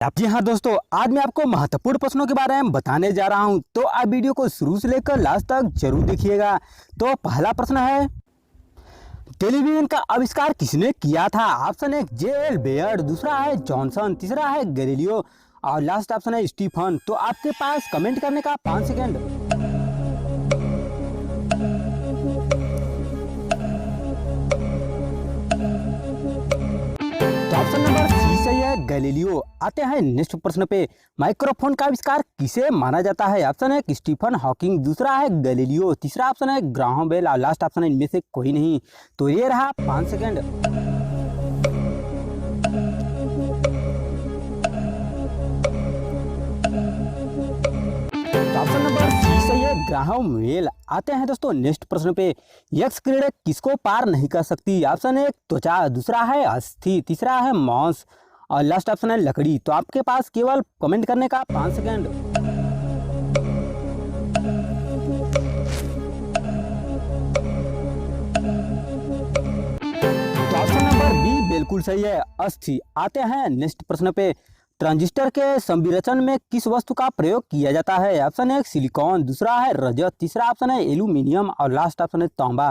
आप जी हाँ दोस्तों, आज मैं आपको महत्वपूर्ण प्रश्नों के बारे में बताने जा रहा हूं, तो आप वीडियो को शुरू से लेकर लास्ट तक जरूर देखिएगा। तो पहला प्रश्न है, टेलीविजन का आविष्कार किसने किया था? ऑप्शन है जे एल बेयर, दूसरा है जॉनसन, तीसरा है गैलीलियो और लास्ट ऑप्शन है स्टीफन। तो आपके पास कमेंट करने का 5 सेकंड। तो ऑप्शन नंबर सी सही है, गैलीलियो। आते हैं नेक्स्ट प्रश्न पे, माइक्रोफोन का आविष्कार किसे माना जाता है? ऑप्शन है स्टीफन हॉकिंग, दूसरा है गैलीलियो, तीसरा ऑप्शन है ग्राहम बेल और लास्ट ऑप्शन है इनमें से कोई नहीं। तो ये रहा 5 सेकंड। तो ऑप्शन नंबर सी सही है, ग्राहम बेल। आते हैं दोस्तों नेक्स्ट प्रश्न पे, यक्ष किरणें किसको पार नहीं कर सकती? ऑप्शन है त्वचा, दूसरा है अस्थि, तीसरा है मांस और लास्ट ऑप्शन है लकड़ी। तो आपके पास केवल कमेंट करने का 5 सेकंड। तो ऑप्शन नंबर बी बिल्कुल सही है, अस्थि। आते हैं नेक्स्ट प्रश्न पे, ट्रांजिस्टर के संविरचन में किस वस्तु का प्रयोग किया जाता है? ऑप्शन है सिलिकॉन, दूसरा है रजत, तीसरा ऑप्शन है एल्यूमिनियम और लास्ट ऑप्शन है तांबा।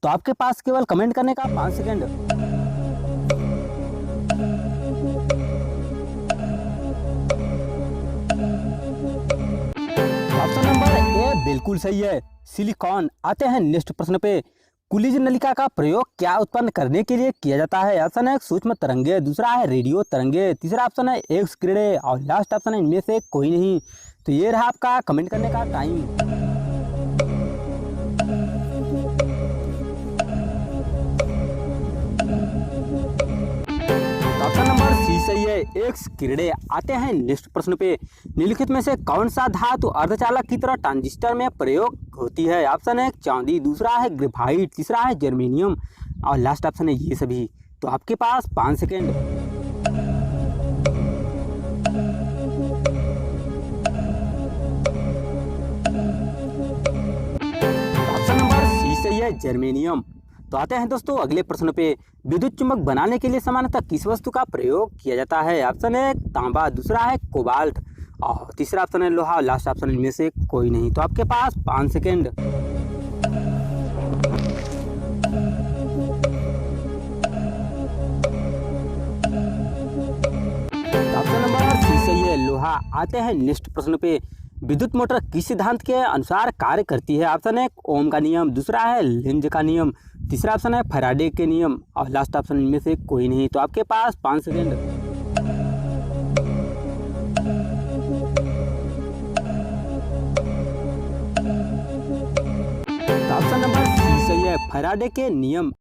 तो आपके पास केवल कमेंट करने का 5 सेकंड। ऑप्शन नंबर ए बिल्कुल सही है, सिलिकॉन। आते हैं नेक्स्ट प्रश्न पे, कुलिज नलिका का प्रयोग क्या उत्पन्न करने के लिए किया जाता है? ऑप्शन है सूक्ष्म तरंगे, दूसरा है रेडियो तरंगे, तीसरा ऑप्शन है एक्स किरणें और लास्ट ऑप्शन है इनमें से कोई नहीं। तो ये रहा आपका कमेंट करने का टाइम। ऑप्शन नंबर सी सही है, एक्स किरणें। आते हैं नेक्स्ट प्रश्न पे, निम्नलिखित में से कौन सा धातु अर्धचालक की तरह ट्रांजिस्टर में प्रयोग होती है? ऑप्शन है चांदी, दूसरा है ग्रेफाइट, तीसरा है जर्मेनियम और लास्ट ऑप्शन है ये सभी। तो आपके पास 5 सेकेंड। ऑप्शन नंबर सी सही है, जर्मेनियम। तो आते हैं दोस्तों अगले प्रश्न पे, विद्युत चुम्बक बनाने के लिए सामान्यतः किस वस्तु का प्रयोग किया जाता है? ऑप्शन है तांबा, दूसरा है कोबाल्ट और तीसरा ऑप्शन है लोहा और लास्ट ऑप्शन इनमें से कोई नहीं। तो आपके पास 5 सेकेंड। ऑप्शन नंबर सी सही है, लोहा। आते हैं नेक्स्ट प्रश्न पे, विद्युत मोटर किस सिद्धांत के अनुसार कार्य करती है? ऑप्शन है ओम का नियम, दूसरा है लेंज का नियम, तीसरा ऑप्शन है फैराडे के नियम और लास्ट ऑप्शन इनमें से कोई नहीं। तो आपके पास 5 सेकेंड। तो ऑप्शन नंबर सी सही है, फैराडे के नियम।